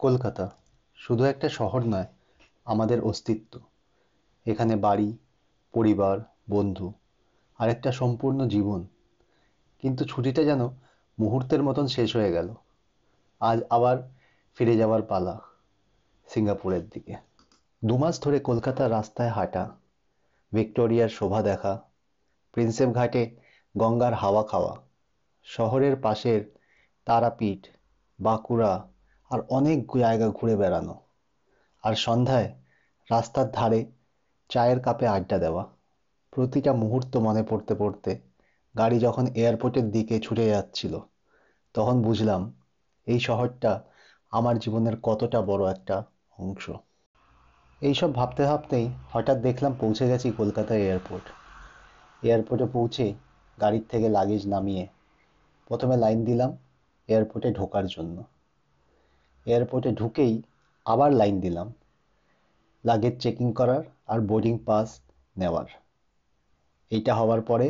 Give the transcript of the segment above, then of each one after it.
কলকাতা শুধু একটা শহর নয়, আমাদের অস্তিত্ব। এখানে বাড়ি, পরিবার, বন্ধু আর একটা সম্পূর্ণ জীবন। কিন্তু ছুটিটা যেন মুহূর্তের মতন শেষ হয়ে গেল। আজ আবার ফিরে যাওয়ার পালা সিঙ্গাপুরের দিকে। 2 মাস ধরে কলকাতার রাস্তায় হাঁটা, ভিক্টোরিয়ার শোভা দেখা, প্রিন্সেপ ঘাটে গঙ্গার হাওয়া খাওয়া, শহরের পাশের তারাপীঠ, বাঁকুড়া আর অনেক জায়গা ঘুরে বেড়ানো, আর সন্ধ্যায় রাস্তার ধারে চায়ের কাপে আড্ডা দেওয়া। প্রতিটা মুহূর্ত মনে পড়তে পড়তে গাড়ি যখন এয়ারপোর্টের দিকে ছুটে যাচ্ছিল, তখন বুঝলাম এই শহরটা আমার জীবনের কতটা বড় একটা অংশ। এইসব ভাবতে ভাবতেই হঠাৎ দেখলাম পৌঁছে গেছি কলকাতা এয়ারপোর্ট। এয়ারপোর্টে পৌঁছে গাড়ির থেকে লাগেজ নামিয়ে প্রথমে লাইন দিলাম এয়ারপোর্টে ঢোকার জন্য। এয়ারপোর্টে ঢুকেই আবার লাইন দিলাম লাগেজ চেকিং করার আর বোর্ডিং পাস নেওয়ার। এইটা হওয়ার পরে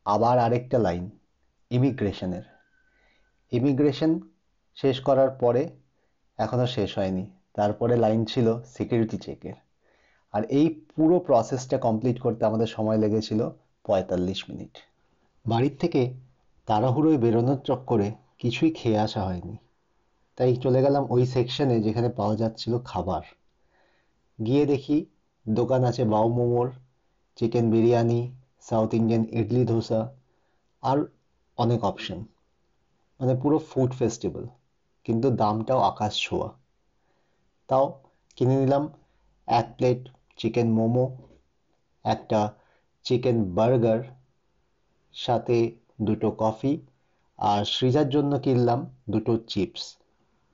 আবার আরেকটা লাইন ইমিগ্রেশনের। ইমিগ্রেশন শেষ করার পরে এখনো শেষ হয়নি, তারপরে লাইন ছিল সিকিউরিটি চেকের। আর এই পুরো প্রসেসটা কমপ্লিট করতে আমাদের সময় লেগেছিল 45 মিনিট। বাড়ির থেকে তাড়াহুড়োয় বেরোনোর চক্করে কিছুই খেয়ে আসা হয়নি, তাই চলে গেলাম ওই সেকশনে যেখানে পাওয়া যাচ্ছিল খাবার। গিয়ে দেখি দোকান আছে বাউ মোমোর, chicken biryani, south Indian idli dosa আর অনেক অপশন। মানে পুরো ফুড ফেস্টিভ্যাল, কিন্তু দামটাও আকাশ ছোঁয়া। তাও কিনে নিলাম 1 প্লেট চিকেন মোমো, একটা চিকেন বার্গার, সাথে 2টো কফি, আর সৃজার জন্য কিনলাম 2টো চিপস।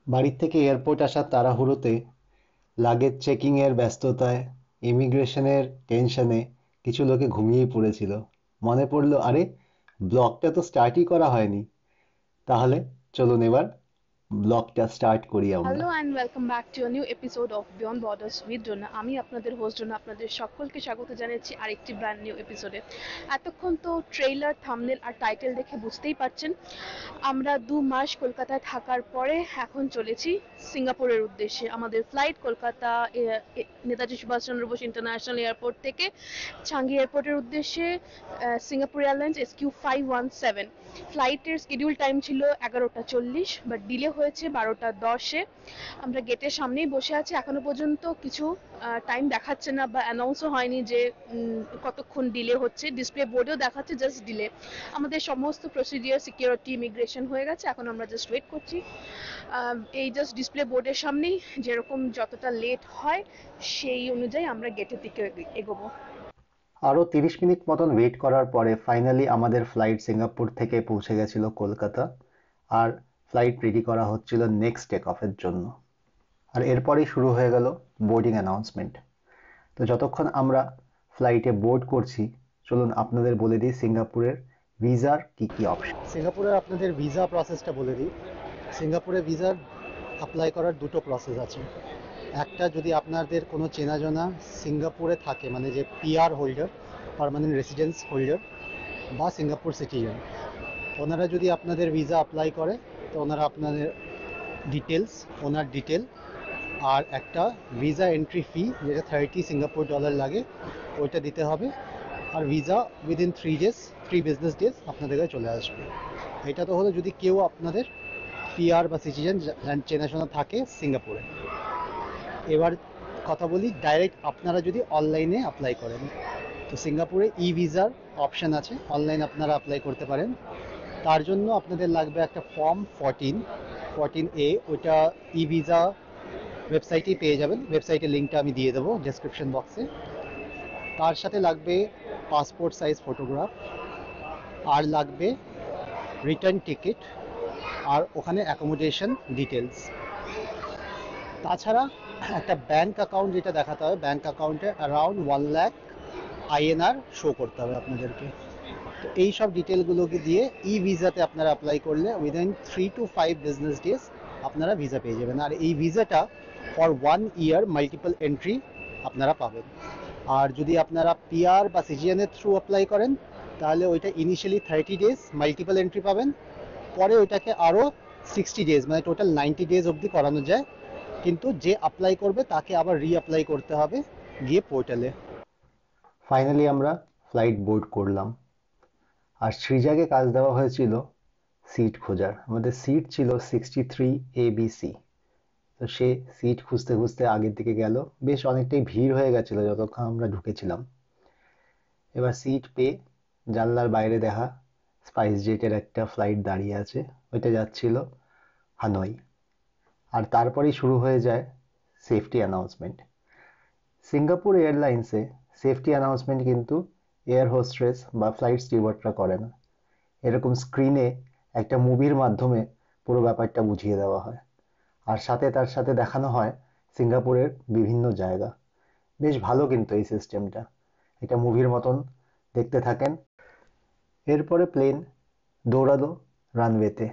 বাড়ির থেকে এয়ারপোর্ট আসার তাড়াহুড়োতে, লাগেজ চেকিং এর ব্যস্ততায়, ইমিগ্রেশনের টেনশনে কিছু লোকে ঘুমিয়েই পড়েছিল। মনে পড়লো, আরে ব্লগটা তো স্টার্টই করা হয়নি। তাহলে চলুন এবার ব্লগটা স্টার্ট করি আমরা। Hello and welcome back to new episode of beyond borders with Dona. আমি আপনাদের হোস্ট ডোনা, আপনাদের সকলকে স্বাগত জানাচ্ছি আরেকটি ব্র্যান্ড নিউ এপিসোডে। এতক্ষণ তো ট্রেইলার, থাম্বনেল আর টাইটেল দেখে বুঝতেই পারছেন আমরা 2 মাস কলকাতায় থাকার পরে এখন চলেছি সিঙ্গাপুরের উদ্দেশ্যে। আমাদের flight Kolkata Netaji Subhash Chandra Bose international airport থেকে চাঙ্গি এয়ারপোর্টের উদ্দেশ্যে সিঙ্গাপুর এয়ারলাইন্স SQ517। ফ্লাইটের শিডিউল টাইম ছিল 11টা 40, বাট ডিলে হয়েছে 12টা 10-এ। আমরা গেটের সামনেই বসে আছি, এখনো পর্যন্ত কিছু টাইম দেখাচ্ছে না বা অ্যানাউন্সও হয়নি যে কতক্ষণ ডিলে হচ্ছে। ডিসপ্লে বোর্ডেও দেখাচ্ছে জাস্ট ডিলে। আমাদের সমস্ত প্রসিডিওর, সিকিউরিটি, ইমিগ্রেশন হয়ে গেছে, এখন আমরা জাস্ট ওয়েট করছি। এই জাস্ট ডিসপ্লে বোর্ডের সামনেই যেরকম যতটা লেট হয় সেই অনুযায়ী আমরা গেটের দিকে এগোবো। আরো 30 মিনিট মতন ওয়েট করার পরে ফাইনালি আমাদের ফ্লাইট সিঙ্গাপুর থেকে পৌঁছে গেছিল কলকাতা, আর ফ্লাইট রেডি করা হচ্ছিল নেক্সট টেক অফের জন্য। আর এরপরেই শুরু হয়ে গেল বোর্ডিং অ্যানাউন্সমেন্ট। তো যতক্ষণ আমরা ফ্লাইটে বোর্ড করছি, চলুন আপনাদের বলে দিই সিঙ্গাপুরের ভিসার কি কি অপশন। সিঙ্গাপুরে আপনাদের ভিসা প্রসেসটা বলে দিই। সিঙ্গাপুরে ভিসার অ্যাপ্লাই করার 2টো প্রসেস আছে। একটা, যদি আপনাদের কোনো চেনাজনা সিঙ্গাপুরে থাকে, মানে যে PR holder, permanent residence holder বা সিঙ্গাপুর সিটিজেন, ওনারা যদি আপনাদের ভিসা অ্যাপ্লাই করে, তো ওনারা আপনাদের ডিটেলস, ওনার ডিটেল আর একটা ভিসা এন্ট্রি ফি, যেটা 30 সিঙ্গাপুর ডলার লাগে, ওইটা দিতে হবে। আর ভিসা উইদিন 3 বিজনেস ডেজ আপনাদের কাছে চলে আসবে। এটা তো হলো যদি কেউ আপনাদের পিআর বা সিটিজেন চেনাশোনা থাকে সিঙ্গাপুরে। এবার কথা বলি ডাইরেক্ট আপনারা যদি অনলাইনে অ্যাপ্লাই করেন, তো সিঙ্গাপুরে ই ভিসার অপশান আছে, অনলাইন আপনারা অ্যাপ্লাই করতে পারেন। তার জন্য আপনাদের লাগবে একটা ফর্ম 14A, ওইটা ই ভিসা ওয়েবসাইটেই পেয়ে যাবেন। ওয়েবসাইটের লিঙ্কটা আমি দিয়ে দেবো ডেসক্রিপশন বক্সে। তার সাথে লাগবে পাসপোর্ট সাইজ ফটোগ্রাফ, আর লাগবে রিটার্ন টিকিট, আর ওখানে অ্যাকোমোডেশন ডিটেলস। তাছাড়া একটা ব্যাংক অ্যাকাউন্ট যেটা দেখাতে হবে, ব্যাংক অ্যাকাউন্টে অ্যারাউন্ড 1 লাখ INR শো করতে হবে আপনাদেরকে। তো এই সব ডিটেলগুলোকে দিয়ে ই ভিসাতে আপনারা অ্যাপ্লাই করলে উইদিন 3 to 5 বিজনেস ডেজ আপনারা ভিসা পেয়ে যাবেন। আর এই ভিসাটা ফর 1 ইয়ার মাল্টিপল এন্ট্রি আপনারা পাবেন। আর যদি আপনারা পিআর বা সিজিএনের থ্রু অ্যাপ্লাই করেন, তাহলে ওইটা ইনিশিয়ালি 30 ডেজ মাল্টিপল এন্ট্রি পাবেন, পরে ওইটাকে আরও 60 ডেজ, মানে টোটাল 90 ডেজ অবধি করানো যায়। কিন্তু যে অ্যাপ্লাই করবে তাকে আবার রিঅ্যাপ্লাই করতে হবে গিয়ে পোর্টালে। ফাইনালি আমরা ফ্লাইট বোর্ড করলাম, আর সৃজাকে কাজ দেওয়া হয়েছিল সিট খোঁজার। আমাদের সিট ছিল 63 ABC। তো সে সিট খুঁজতে খুঁজতে আগের দিকে গেল, বেশ অনেকটাই ভিড় হয়ে গেছিল যতক্ষণ আমরা ঢুকেছিলাম। এবার সিট পেয়ে জানলার বাইরে দেখা স্পাইস জেটের একটা ফ্লাইট দাঁড়িয়ে আছে, ওইটা যাচ্ছিল হানয়। আর তারপরেই শুরু হয়ে যায় সেফটি অ্যানাউন্সমেন্ট। সিঙ্গাপুর এয়ারলাইন্সে সেফটি অ্যানাউন্সমেন্ট কিন্তু এয়ার হোস্ট্রেস বা ফ্লাইট স্টিওয়ার্ডরা করে না। এরকম স্ক্রিনে একটা মুভির মাধ্যমে পুরো ব্যাপারটা বুঝিয়ে দেওয়া হয়, আর তার সাথে দেখানো হয় সিঙ্গাপুরের বিভিন্ন জায়গা। বেশ ভালো কিন্তু এই সিস্টেমটা, এটা মুভির মতন দেখতে থাকেন। এরপরে প্লেন দৌড়ালো রানওয়েতে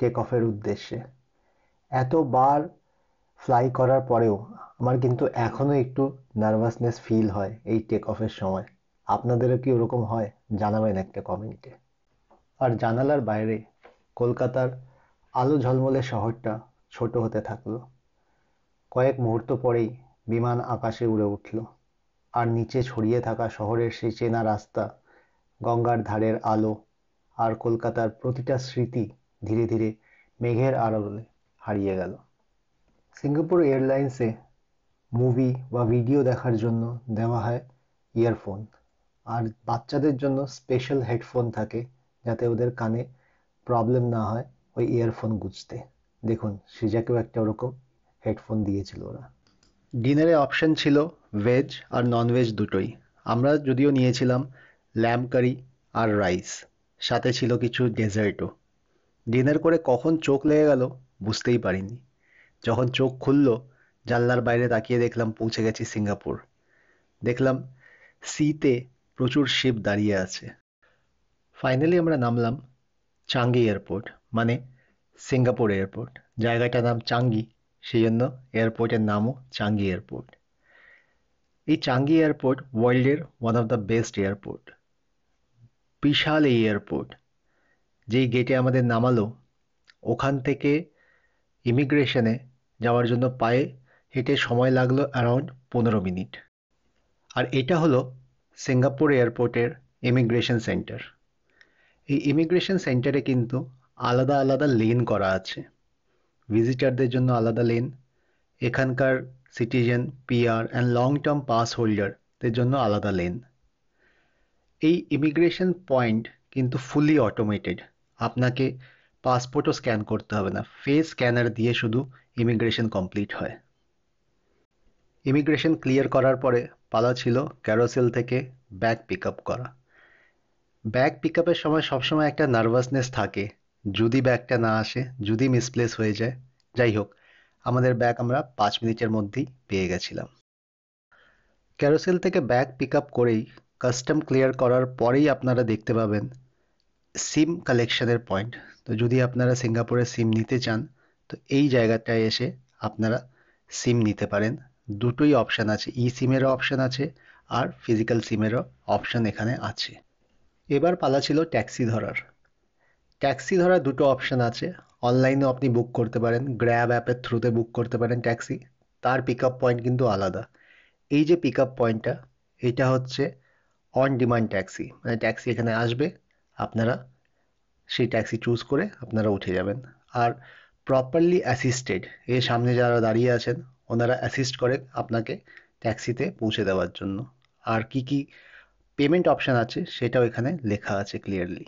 টেক অফের উদ্দেশ্যে। এতবার ফ্লাই করার পরেও আমার কিন্তু এখনো একটু নার্ভাসনেস ফিল হয় এই টেক অফের সময়। আপনাদেরও কি ওরকম হয়? জানাবেন একটা কমেন্টে। আর জানালার বাইরে কলকাতার আলো ঝলমলে শহরটা ছোট হতে থাকলো। কয়েক মুহূর্ত পরেই বিমান আকাশে উড়ে উঠল, আর নিচে ছড়িয়ে থাকা শহরের সেই চেনা রাস্তা, গঙ্গার ধারের আলো আর কলকাতার প্রতিটা স্মৃতি ধীরে ধীরে মেঘের আড়লে হারিয়ে গেল। সিঙ্গাপুর এয়ারলাইন্সে মুভি বা ভিডিও দেখার জন্য দেওয়া হয় ইয়ারফোন, আর বাচ্চাদের জন্য স্পেশাল হেডফোন থাকে যাতে ওদের কানে প্রবলেম না হয় ওই ইয়ারফোন গুঁজতে। দেখুন সৃজাকেও একটা ওরকম হেডফোন দিয়েছিল ওরা। ডিনারে অপশন ছিল ভেজ আর ননভেজ দুটোই। আমরা যদিও নিয়েছিলাম ল্যাম্ব কারি আর রাইস, সাথে ছিল কিছু ডেজার্টও। ডিনার করে কখন চোখ লেগে গেল বুঝতেই পারিনি। যখন চোখ খুলল জানলার বাইরে তাকিয়ে দেখলাম পৌঁছে গেছি সিঙ্গাপুর। দেখলাম সিতে প্রচুর শিপ দাঁড়িয়ে আছে। ফাইনালি আমরা নামলাম চাঙ্গি এয়ারপোর্ট, মানে সিঙ্গাপুর এয়ারপোর্ট। জায়গাটার নাম চাঙ্গি, সেই জন্য এয়ারপোর্টের নামও চাঙ্গি এয়ারপোর্ট। এই চাঙ্গি এয়ারপোর্ট ওয়ার্ল্ডের one of the best airport. বিশাল এই এয়ারপোর্ট। যেই গেটে আমাদের নামালো ওখান থেকে ইমিগ্রেশনে যাওয়ার জন্য পায়ে হেঁটে সময় লাগলো অ্যারাউন্ড 15 মিনিট। আর এটা হলো সিঙ্গাপুর এয়ারপোর্টের ইমিগ্রেশন সেন্টার। এই ইমিগ্রেশন সেন্টারে কিন্তু আলাদা আলাদা লেন করা আছে। ভিজিটারদের জন্য আলাদা লেন, এখানকার citizen, PR and long term pass হোল্ডারদের জন্য আলাদা লেন। এই ইমিগ্রেশন পয়েন্ট কিন্তু ফুলি অটোমেটেড। আপনাকে পাসপোর্টও স্ক্যান করতে হবে না, ফেস স্ক্যানার দিয়ে শুধু ইমিগ্রেশন কমপ্লিট হয়। ইমিগ্রেশন ক্লিয়ার করার পরে পালা ছিল ক্যারোসেল থেকে ব্যাগ পিক আপ করা। ব্যাগ পিক আপের সময় সবসময় একটা নার্ভাসনেস থাকে, যদি ব্যাগটা না আসে, যদি মিসপ্লেস হয়ে যায়। যাই হোক, আমাদের ব্যাগ আমরা 5 মিনিটের মধ্যেই পেয়ে গেছিলাম। ক্যারোসেল থেকে ব্যাগ পিক আপ করেই কাস্টম ক্লিয়ার করার পরেই আপনারা দেখতে পাবেন সিম কালেকশনের পয়েন্ট। তো যদি আপনারা সিঙ্গাপুরে সিম নিতে চান তো এই জায়গাটায় এসে আপনারা সিম নিতে পারেন। দুটোই অপশান আছে, ই সিমেরও অপশান আছে আর ফিজিক্যাল সিমেরও অপশান এখানে আছে। এবার পালা ছিল ট্যাক্সি ধরার। ট্যাক্সি ধরার দুটো অপশান আছে। অনলাইনেও আপনি বুক করতে পারেন, গ্র্যাব অ্যাপের থ্রুতে বুক করতে পারেন ট্যাক্সি। তার পিক আপ পয়েন্ট কিন্তু আলাদা। এই যে পিক আপ পয়েন্টটা, এটা হচ্ছে অন ডিমান্ড ট্যাক্সি, মানে ট্যাক্সি এখানে আসবে, আপনারা সেই ট্যাক্সি চুজ করে আপনারা উঠে যাবেন। আর প্রপারলি অ্যাসিস্টেড, এর সামনে যারা দাঁড়িয়ে আছেন ওনারা অ্যাসিস্ট করে আপনাকে ট্যাক্সিতে পৌঁছে দেওয়ার জন্য। আর কি কি পেমেন্ট অপশান আছে সেটাও এখানে লেখা আছে ক্লিয়ারলি।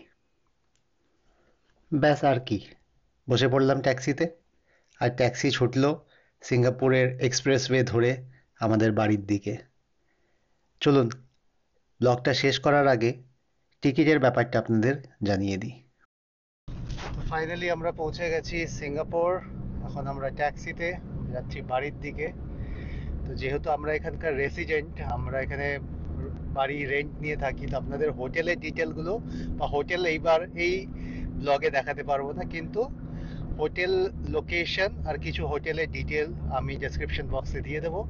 ব্যাস, আর কি, বসে পড়লাম ট্যাক্সিতে, আর ট্যাক্সি ছুটলো সিঙ্গাপুরের এক্সপ্রেসওয়ে ধরে আমাদের বাড়ির দিকে। চলুন ব্লগটা শেষ করার আগে টিকিটের ব্যাপারটা আপনাদের জানিয়ে দিই। ফাইনালি আমরা পৌঁছে গেছি সিঙ্গাপুর। এখন আমরা ট্যাক্সিতে যাচ্ছি বাড়ির দিকে। তো যেহেতু আমরা এখানকার রেসিডেন্ট, আমরা এখানে বাড়ি রেন্ট নিয়ে থাকি, তো আপনাদের হোটেলের ডিটেলগুলো বা হোটেল এইবার এই ব্লগে দেখাতে পারবো না, কিন্তু হোটেল লোকেশন আর কিছু হোটেলের ডিটেল আমি ডেসক্রিপশন বক্সে দিয়ে দেবো।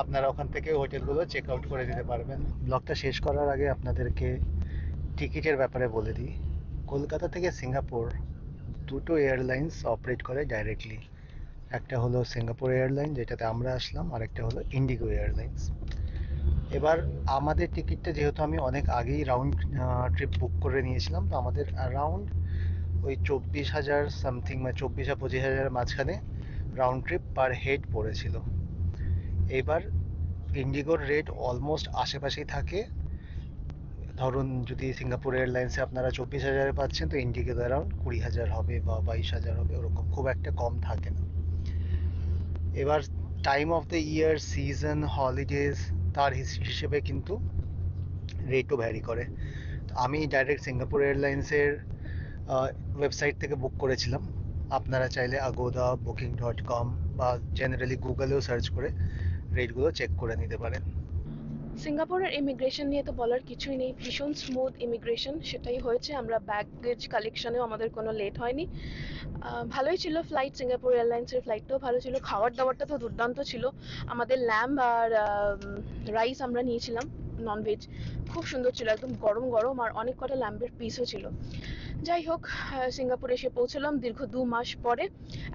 আপনারা ওখান থেকে হোটেলগুলো চেক আউট করে দিতে পারবেন। ব্লগটা শেষ করার আগে আপনাদেরকে টিকিটের ব্যাপারে বলে দিই। কলকাতা থেকে সিঙ্গাপুর দুটো এয়ারলাইন্স অপারেট করে ডাইরেক্টলি। একটা হলো সিঙ্গাপুর এয়ারলাইন যেটাতে আমরা আসলাম, আর একটা হলো ইন্ডিগো এয়ারলাইন্স। এবার আমাদের টিকিটটা যেহেতু আমি অনেক আগেই রাউন্ড ট্রিপ বুক করে নিয়েছিলাম, তো আমাদের অ্যারাউন্ড ওই 24,000 সামথিং, মানে 24 আর 25,000 মাঝখানে রাউন্ড ট্রিপ পার হেড পড়েছিল। এবার ইন্ডিগোর রেট অলমোস্ট আশেপাশেই থাকে। ধরুন যদি সিঙ্গাপুর এয়ারলাইন্সে আপনারা 24,000-এ পাচ্ছেন, তো ইন্ডিগোতে অ্যারাউন্ড 20,000 হবে বা 22,000 হবে, ওরকম খুব একটা কম থাকে না। এবার time of the year, season, holidays, তার হিসেবে কিন্তু রেটও ভ্যারি করে। তো আমি ডাইরেক্ট সিঙ্গাপুর এয়ারলাইন্সের ওয়েবসাইট থেকে বুক করেছিলাম। আপনারা চাইলে আগোদা, বুকিং.com বা জেনারেলি গুগলেও সার্চ করে রেটগুলো চেক করে নিতে পারেন। সিঙ্গাপুরের ইমিগ্রেশন নিয়ে তো বলার কিছুই নেই, ভীষণ স্মুথ ইমিগ্রেশন, সেটাই হয়েছে। আমরা ব্যাগেজ কালেকশনেও আমাদের কোনো লেট হয়নি। ভালোই ছিল ফ্লাইট, সিঙ্গাপুর এয়ারলাইন্সের ফ্লাইটটাও ভালো ছিল, খাবার দাবারটা তো দুর্দান্ত ছিল। আমাদের ল্যাম্ব আর রাইস আমরা নিয়েছিলাম, ননভেজ, খুব সুন্দর ছিল, একদম গরম গরম, আর অনেক কটা ল্যাম্বের পিসও ছিল। যাই হোক, সিঙ্গাপুরে এসে পৌঁছলাম দীর্ঘ 2 মাস পরে।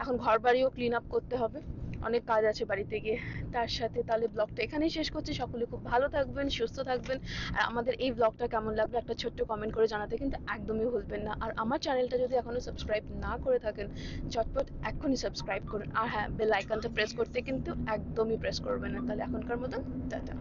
এখন ঘর বাড়িও ক্লিন আপ করতে হবে, অনেক কাজ আছে বাড়িতে গিয়ে। তার সাথে তাহলে ব্লগটা এখানেই শেষ করছি। সকলে খুব ভালো থাকবেন, সুস্থ থাকবেন। আর আমাদের এই ব্লগটা কেমন লাগলো একটা ছোট্ট কমেন্ট করে জানাতে কিন্তু একদমই ভুলবেন না। আর আমার চ্যানেলটা যদি এখনো সাবস্ক্রাইব না করে থাকেন, চটপট এক্ষুনি সাবস্ক্রাইব করুন। আর হ্যাঁ, বেল আইকনটা প্রেস করতে কিন্তু একদমই প্রেস করবেন না। তাহলে এখনকার মতো টাটা।